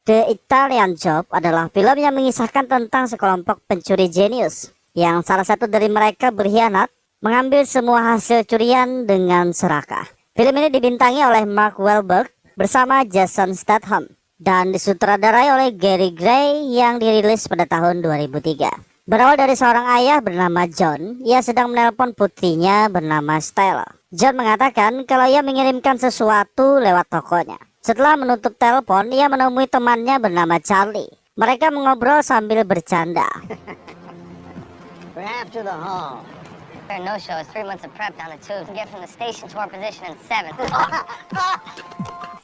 The Italian Job adalah film yang mengisahkan tentang sekelompok pencuri jenius yang salah satu dari mereka berkhianat mengambil semua hasil curian dengan serakah. Film ini dibintangi oleh Mark Wahlberg bersama Jason Statham dan disutradarai oleh Gary Gray yang dirilis pada tahun 2003. Berawal dari seorang ayah bernama John, ia sedang menelpon putrinya bernama Stella. John mengatakan kalau ia mengirimkan sesuatu lewat tokonya. Setelah menutup telepon, ia menemui temannya bernama Charlie. Mereka mengobrol sambil bercanda. We're after the hall. Fair no show is 3 months of prep down the tubes. We get from the station to our position in 7.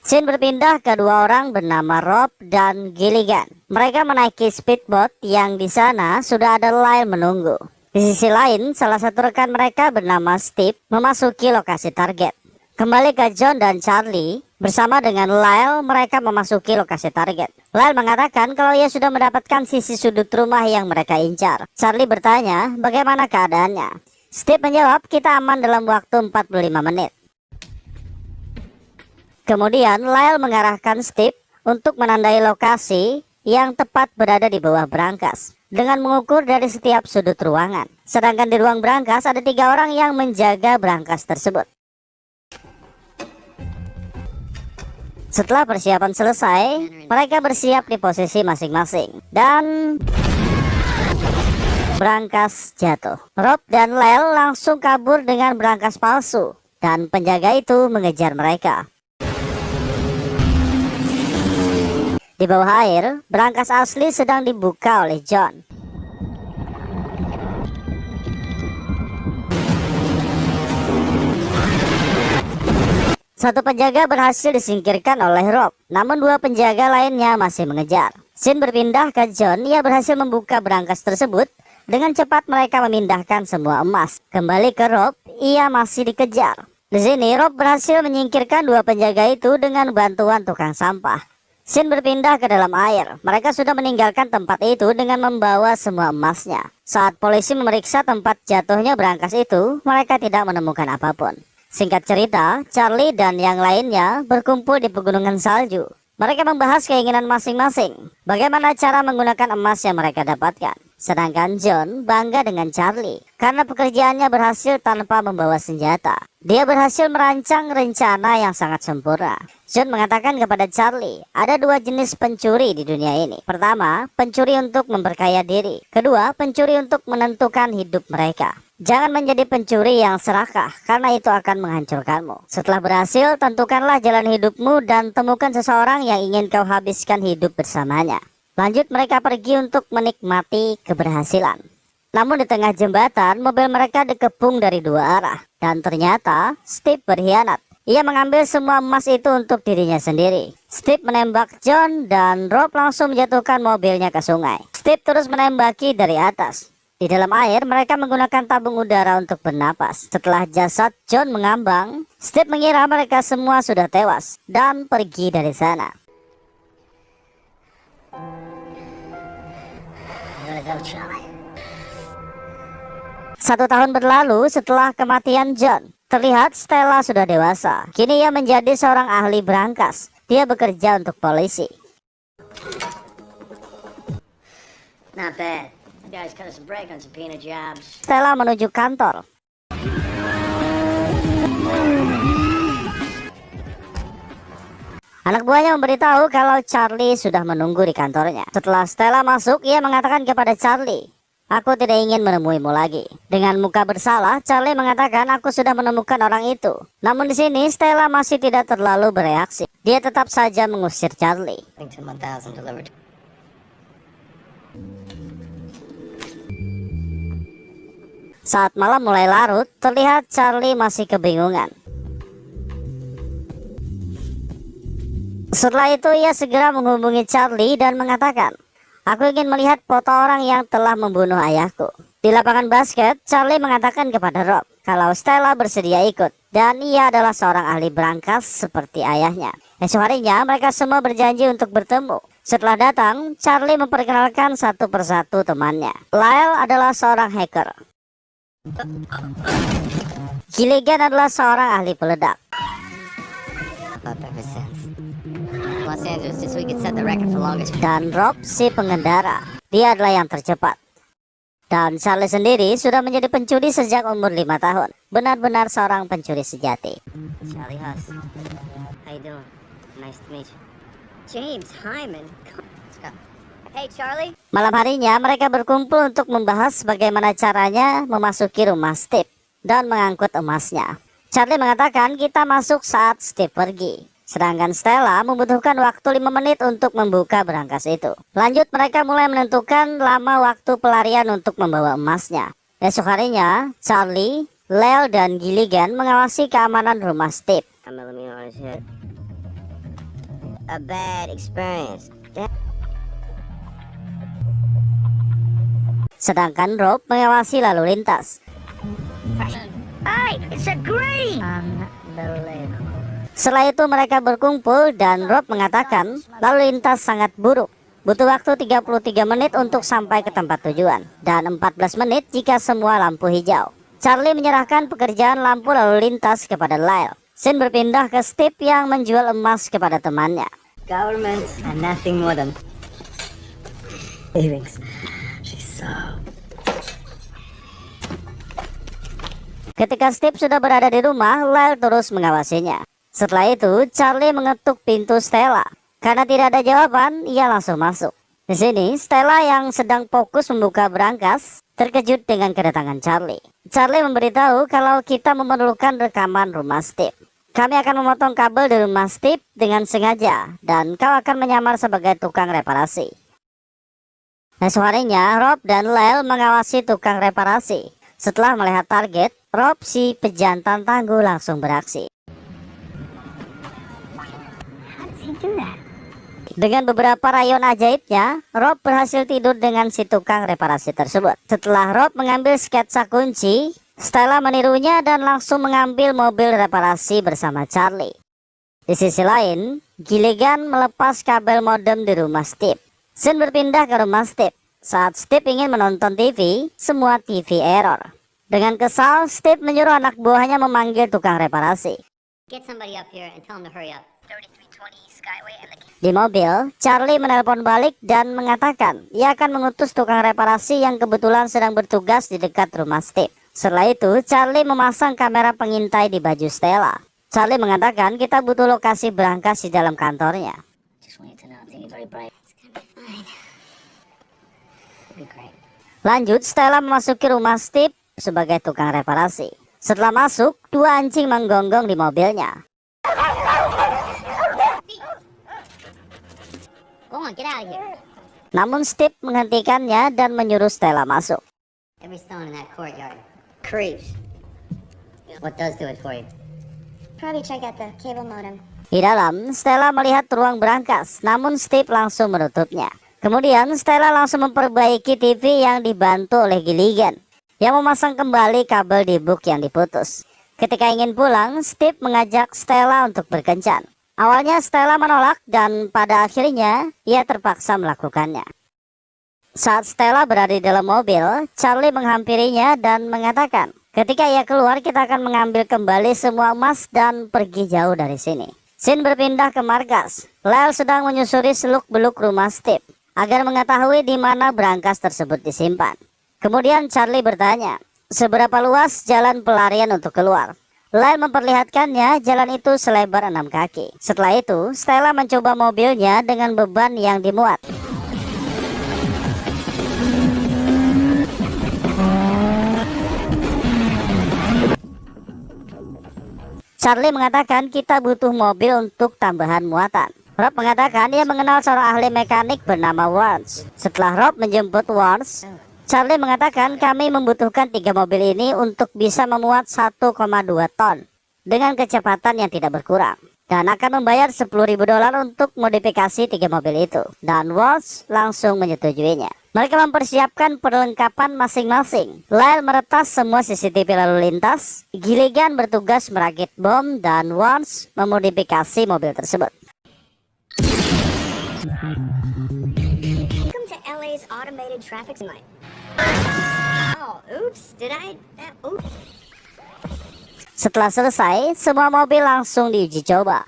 Scene berpindah ke dua orang bernama Rob dan Gilligan. Mereka menaiki speedboat yang di sana sudah ada Lyle menunggu. Di sisi lain, salah satu rekan mereka bernama Steve memasuki lokasi target. Kembali ke John dan Charlie, bersama dengan Lyle, mereka memasuki lokasi target. Lyle mengatakan kalau ia sudah mendapatkan sisi sudut rumah yang mereka incar. Charlie bertanya bagaimana keadaannya. Steve menjawab, kita aman dalam waktu 45 menit. Kemudian Lyle mengarahkan Steve untuk menandai lokasi yang tepat berada di bawah berangkas dengan mengukur dari setiap sudut ruangan. Sedangkan di ruang berangkas ada 3 orang yang menjaga berangkas tersebut. Setelah persiapan selesai, mereka bersiap di posisi masing-masing dan berangkas jatuh. Rob dan Lyle langsung kabur dengan berangkas palsu dan penjaga itu mengejar mereka. Di bawah air, berangkas asli sedang dibuka oleh John. Satu penjaga berhasil disingkirkan oleh Rob, namun 2 penjaga lainnya masih mengejar. Scene berpindah ke John, ia berhasil membuka berangkas tersebut. Dengan cepat mereka memindahkan semua emas. Kembali ke Rob, ia masih dikejar. Di sini Rob berhasil menyingkirkan 2 penjaga itu dengan bantuan tukang sampah. Scene berpindah ke dalam air. Mereka sudah meninggalkan tempat itu dengan membawa semua emasnya. Saat polisi memeriksa tempat jatuhnya berangkas itu, mereka tidak menemukan apapun. Singkat cerita, Charlie dan yang lainnya berkumpul di pegunungan salju. Mereka membahas keinginan masing-masing, bagaimana cara menggunakan emas yang mereka dapatkan. Sedangkan John bangga dengan Charlie karena pekerjaannya berhasil tanpa membawa senjata. Dia berhasil merancang rencana yang sangat sempurna. John mengatakan kepada Charlie, ada 2 jenis pencuri di dunia ini. Pertama, pencuri untuk memperkaya diri. Kedua, pencuri untuk menentukan hidup mereka. Jangan menjadi pencuri yang serakah, karena itu akan menghancurkanmu. Setelah berhasil, tentukanlah jalan hidupmu dan temukan seseorang yang ingin kau habiskan hidup bersamanya. Lanjut mereka pergi untuk menikmati keberhasilan. Namun di tengah jembatan, mobil mereka dikepung dari 2 arah. Dan ternyata, Steve berkhianat. Ia mengambil semua emas itu untuk dirinya sendiri. Steve menembak John dan Rob langsung menjatuhkan mobilnya ke sungai. Steve terus menembaki dari atas. Di dalam air, mereka menggunakan tabung udara untuk bernapas. Setelah jasad John mengambang, Steve mengira mereka semua sudah tewas dan pergi dari sana. 1 tahun berlalu setelah kematian John. Terlihat Stella sudah dewasa. Kini ia menjadi seorang ahli berangkas. Dia bekerja untuk polisi. Not bad. You guys cut us a break on subpoena jobs. Stella menuju kantor. Anak buahnya memberitahu kalau Charlie sudah menunggu di kantornya. Setelah Stella masuk, ia mengatakan kepada Charlie, aku tidak ingin menemuimu lagi. Dengan muka bersalah, Charlie mengatakan aku sudah menemukan orang itu. Namun di sini Stella masih tidak terlalu bereaksi. Dia tetap saja mengusir Charlie. Washington 1000 delivered. Saat malam mulai larut, terlihat Charlie masih kebingungan. Setelah itu ia segera menghubungi Charlie dan mengatakan, aku ingin melihat foto orang yang telah membunuh ayahku. Di lapangan basket, Charlie mengatakan kepada Rob kalau Stella bersedia ikut dan ia adalah seorang ahli berangkas seperti ayahnya. Esok harinya mereka semua berjanji untuk bertemu. Setelah datang, Charlie memperkenalkan satu persatu temannya. Lyle adalah seorang hacker. Gilligan adalah seorang ahli peledak. About ever since. Los Angeles just so we could set the record for longest. Dan Rob si pengendara, dia adalah yang tercepat. Dan Charlie sendiri sudah menjadi pencuri sejak umur 5 tahun. Benar-benar seorang pencuri sejati. Charlie Huss. How you doing? Nice to meet you. James Hyman. Let's go. Hey, Charlie. Malam harinya mereka berkumpul untuk membahas bagaimana caranya memasuki rumah Steve dan mengangkut emasnya. Charlie mengatakan kita masuk saat Steve pergi. Sedangkan Stella membutuhkan waktu 5 menit untuk membuka berangkas itu. Lanjut mereka mulai menentukan lama waktu pelarian untuk membawa emasnya. Esok harinya, Charlie, Lel, dan Gilligan mengawasi keamanan rumah Steve. Let me on his head. A bad experience. Sedangkan Rob mengawasi lalu lintas. Hey, it's a green. Setelah itu mereka berkumpul dan Rob mengatakan lalu lintas sangat buruk. Butuh waktu 33 menit untuk sampai ke tempat tujuan dan 14 menit jika semua lampu hijau. Charlie menyerahkan pekerjaan lampu lalu lintas kepada Lyle. Scene berpindah ke Steve yang menjual emas kepada temannya. Government and nothing more than savings. She's so. Ketika Steve sudah berada di rumah, Lyle terus mengawasinya. Setelah itu, Charlie mengetuk pintu Stella. Karena tidak ada jawaban, ia langsung masuk. Di sini, Stella yang sedang fokus membuka berangkas, terkejut dengan kedatangan Charlie. Charlie memberitahu kalau kita memerlukan rekaman rumah Steve. Kami akan memotong kabel di rumah Steve dengan sengaja, dan kau akan menyamar sebagai tukang reparasi. Esok harinya, Rob dan Lyle mengawasi tukang reparasi. Setelah melihat target, Rob si pejantan tangguh langsung beraksi. Dengan beberapa rayon ajaibnya, Rob berhasil tidur dengan si tukang reparasi tersebut. Setelah Rob mengambil sketsa kunci, Stella menirunya dan langsung mengambil mobil reparasi bersama Charlie. Di sisi lain, Gilligan melepas kabel modem di rumah Steve. Scene berpindah ke rumah Steve. Saat Steve ingin menonton TV, semua TV error. Dengan kesal, Steve menyuruh anak buahnya memanggil tukang reparasi. Get somebody up here and tell him to hurry up. 3320 Skyway and the... Di mobil, Charlie menelpon balik dan mengatakan ia akan mengutus tukang reparasi yang kebetulan sedang bertugas di dekat rumah Steve. Setelah itu, Charlie memasang kamera pengintai di baju Stella. Charlie mengatakan kita butuh lokasi berangkas di dalam kantornya. Just want you to know, I'm thinking very bright. It's gonna be fine. It'll be great. Lanjut, Stella memasuki rumah Steve sebagai tukang reparasi. Setelah masuk, 2 anjing menggonggong di mobilnya. Go on, get out of here. Namun Steve menghentikannya dan menyuruh Stella masuk. Every stone in that courtyard. Creeps. What does do it for you? Probably check out the cable modem. Di dalam, Stella melihat ruang berangkas, namun Steve langsung menutupnya. Kemudian Stella langsung memperbaiki TV yang dibantu oleh Gilligan, yang memasang kembali kabel di book yang diputus. Ketika ingin pulang, Steve mengajak Stella untuk berkencan. Awalnya Stella menolak dan pada akhirnya ia terpaksa melakukannya. Saat Stella berada di dalam mobil, Charlie menghampirinya dan mengatakan, ketika ia keluar kita akan mengambil kembali semua emas dan pergi jauh dari sini. Scene berpindah ke markas. Lyle sedang menyusuri seluk-beluk rumah Steve agar mengetahui di mana berangkas tersebut disimpan. Kemudian Charlie bertanya, seberapa luas jalan pelarian untuk keluar? Lyle memperlihatkannya jalan itu selebar 6 kaki. Setelah itu, Stella mencoba mobilnya dengan beban yang dimuat. Charlie mengatakan kita butuh mobil untuk tambahan muatan. Rob mengatakan dia mengenal seorang ahli mekanik bernama Warnes. Setelah Rob menjemput Warnes, Charlie mengatakan kami membutuhkan 3 mobil ini untuk bisa memuat 1,2 ton dengan kecepatan yang tidak berkurang dan akan membayar $10.000 untuk modifikasi 3 mobil itu. Dan Walsh langsung menyetujuinya. Mereka mempersiapkan perlengkapan masing-masing. Lyle meretas semua CCTV lalu lintas, Gilligan bertugas merakit bom, dan Walsh memodifikasi mobil tersebut. Welcome to LA's automated traffic light. Oh, oops, did I? Oops. Setelah selesai, semua mobil langsung diuji coba.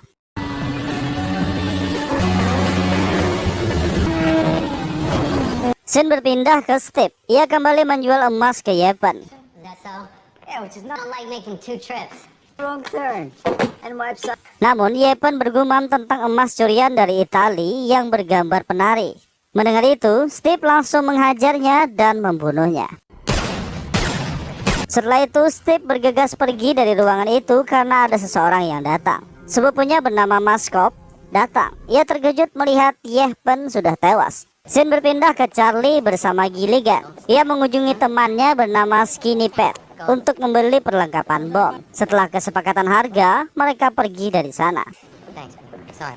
Scene berpindah ke Steve. Ia kembali menjual emas ke Yepen. Is that so? Yeah, which is not like making 2 trips. Wrong turn. And wipes up. Namun Yepen bergumam tentang emas curian dari Itali yang bergambar penari. Mendengar itu, Steve langsung menghajarnya dan membunuhnya. Setelah itu, Steve bergegas pergi dari ruangan itu karena ada seseorang yang datang. Sepupunya bernama Maskop datang. Ia terkejut melihat Yepen sudah tewas. Scene berpindah ke Charlie bersama Gilligan. Ia mengunjungi temannya bernama Skinny Pat untuk membeli perlengkapan bom. Setelah kesepakatan harga, mereka pergi dari sana. Thanks. Sorry.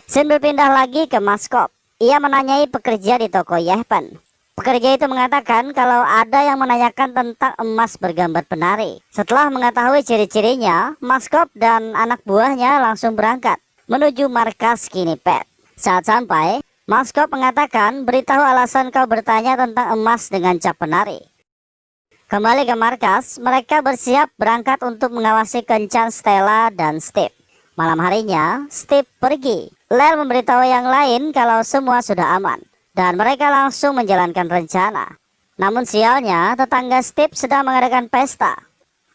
Scene berpindah lagi ke Maskop. Ia menanyai pekerja di toko Yepen. Pekerja itu mengatakan kalau ada yang menanyakan tentang emas bergambar penari. Setelah mengetahui ciri-cirinya, Maskop dan anak buahnya langsung berangkat menuju markas Skinny Pat. Saat sampai, Maskop mengatakan, beritahu alasan kau bertanya tentang emas dengan cap penari. Kembali ke markas, mereka bersiap berangkat untuk mengawasi kencan Stella dan Steve. Malam harinya, Steve pergi. Lel memberitahu yang lain kalau semua sudah aman, dan mereka langsung menjalankan rencana. Namun sialnya, tetangga Steve sedang mengadakan pesta.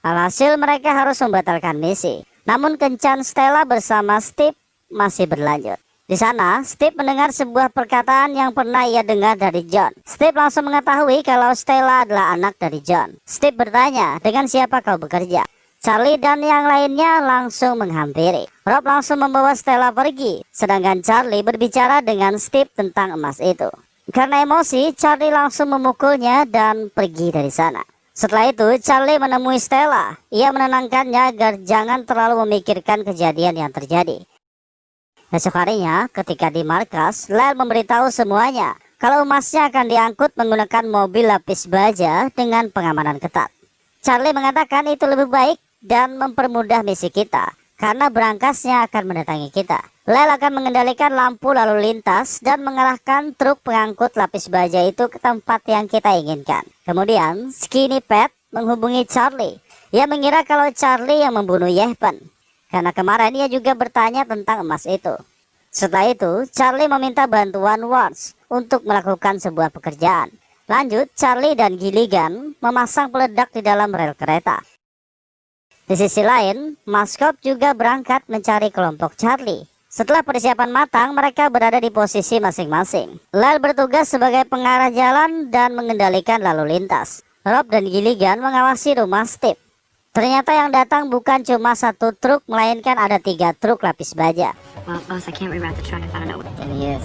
Alhasil mereka harus membatalkan misi. Namun kencan Stella bersama Steve masih berlanjut. Di sana, Steve mendengar sebuah perkataan yang pernah ia dengar dari John. Steve langsung mengetahui kalau Stella adalah anak dari John. Steve bertanya, dengan siapa kau bekerja? Charlie dan yang lainnya langsung menghampiri. Rob langsung membawa Stella pergi, sedangkan Charlie berbicara dengan Steve tentang emas itu. Karena emosi, Charlie langsung memukulnya dan pergi dari sana. Setelah itu, Charlie menemui Stella. Ia menenangkannya agar jangan terlalu memikirkan kejadian yang terjadi. Besok harinya, ketika di markas, Lel memberitahu semuanya kalau emasnya akan diangkut menggunakan mobil lapis baja dengan pengamanan ketat. Charlie mengatakan itu lebih baik dan mempermudah misi kita, karena berangkasnya akan mendatangi kita. Lel akan mengendalikan lampu lalu lintas dan mengarahkan truk pengangkut lapis baja itu ke tempat yang kita inginkan. Kemudian, Skinny Pat menghubungi Charlie. Ia mengira kalau Charlie yang membunuh Yepen, karena kemarin ia juga bertanya tentang emas itu. Setelah itu, Charlie meminta bantuan Wards untuk melakukan sebuah pekerjaan. Lanjut, Charlie dan Gilligan memasang peledak di dalam rel kereta. Di sisi lain, Maskop juga berangkat mencari kelompok Charlie. Setelah persiapan matang, mereka berada di posisi masing-masing. Lel bertugas sebagai pengarah jalan dan mengendalikan lalu lintas. Rob dan Gilligan mengawasi rumah Steve. Ternyata yang datang bukan cuma satu truk, melainkan ada 3 truk lapis baja. Well, boss, I can't reroute the truck if I don't know what He is.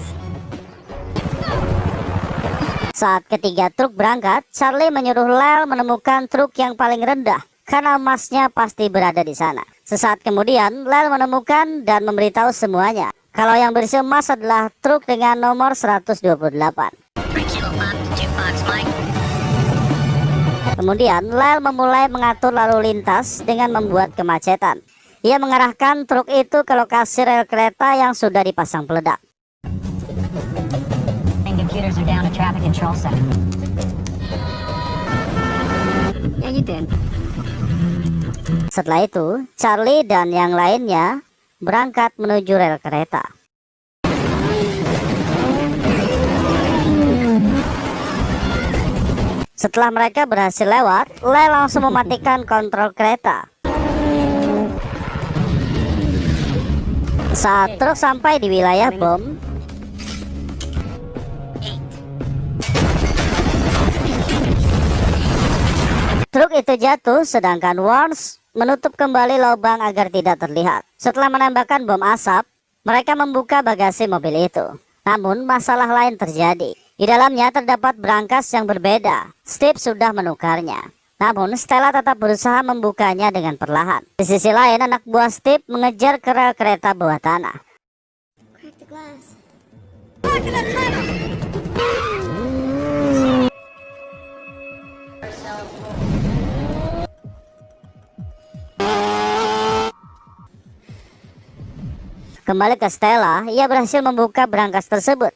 Saat ketiga truk berangkat, Charlie menyuruh Lel menemukan truk yang paling rendah, karena emasnya pasti berada di sana. Sesaat kemudian, Lel menemukan dan memberitahu semuanya kalau yang berisi emas adalah truk dengan nomor 128. Kemudian, Lel memulai mengatur lalu lintas dengan membuat kemacetan. Ia mengarahkan truk itu ke lokasi rel kereta yang sudah dipasang peledak. And computers are down to traffic control center. Yeah, you did. Setelah itu, Charlie dan yang lainnya berangkat menuju rel kereta. Setelah mereka berhasil lewat, Lel langsung mematikan kontrol kereta. Saat truk sampai di wilayah bom, truk itu jatuh, sedangkan Warnes menutup kembali lubang agar tidak terlihat. Setelah menembakkan bom asap, mereka membuka bagasi mobil itu. Namun masalah lain terjadi. Di dalamnya terdapat brankas yang berbeda. Steve sudah menukarnya. Namun Stella tetap berusaha membukanya dengan perlahan. Di sisi lain, anak buah Steve mengejar ke rel kereta bawah tanah. Crack the glass. Kembali ke Stella, ia berhasil membuka brankas tersebut.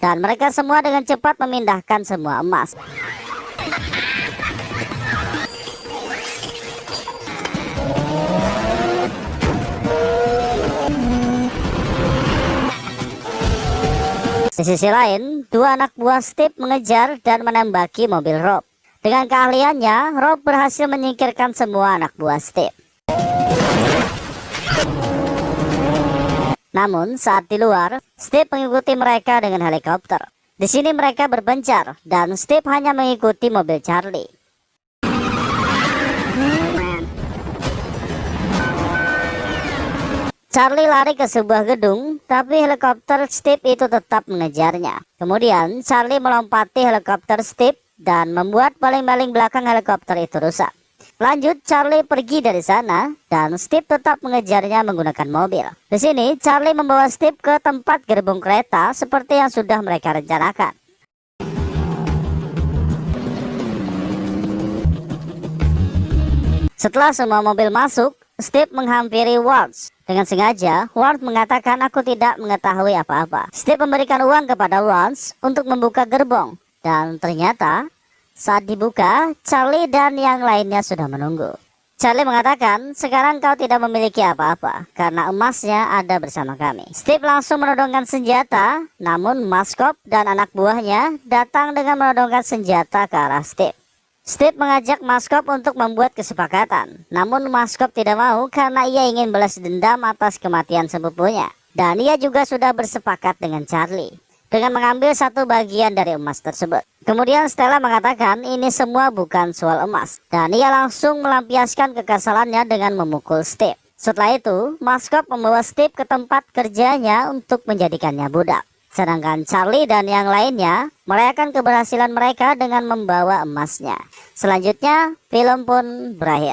Dan mereka semua dengan cepat memindahkan semua emas. Di sisi lain, dua anak buah Steve mengejar dan menembaki mobil Rob. Dengan keahliannya, Rob berhasil menyingkirkan semua anak buah Steve. Namun saat di luar, Steve mengikuti mereka dengan helikopter. Di sini mereka berpencar dan Steve hanya mengikuti mobil Charlie. Charlie lari ke sebuah gedung, tapi helikopter Steve itu tetap mengejarnya. Kemudian Charlie melompati helikopter Steve dan membuat paling-paling belakang helikopter itu rusak. Lanjut, Charlie pergi dari sana dan Steve tetap mengejarnya menggunakan mobil. Di sini Charlie membawa Steve ke tempat gerbong kereta seperti yang sudah mereka rencanakan. Setelah semua mobil masuk, Steve menghampiri Waltz. Dengan sengaja, Waltz mengatakan aku tidak mengetahui apa-apa. Steve memberikan uang kepada Waltz untuk membuka gerbong. Dan ternyata, saat dibuka, Charlie dan yang lainnya sudah menunggu. Charlie mengatakan, sekarang kau tidak memiliki apa-apa, karena emasnya ada bersama kami. Steve langsung menodongkan senjata, namun Maskop dan anak buahnya datang dengan menodongkan senjata ke arah Steve. Steve mengajak Maskop untuk membuat kesepakatan, namun Maskop tidak mau karena ia ingin balas dendam atas kematian sepupunya. Dan ia juga sudah bersepakat dengan Charlie dengan mengambil satu bagian dari emas tersebut. Kemudian Stella mengatakan ini semua bukan soal emas, dan ia langsung melampiaskan kekesalannya dengan memukul Steve. Setelah itu, Maskop membawa Steve ke tempat kerjanya untuk menjadikannya budak. Sedangkan Charlie dan yang lainnya merayakan keberhasilan mereka dengan membawa emasnya. Selanjutnya, film pun berakhir.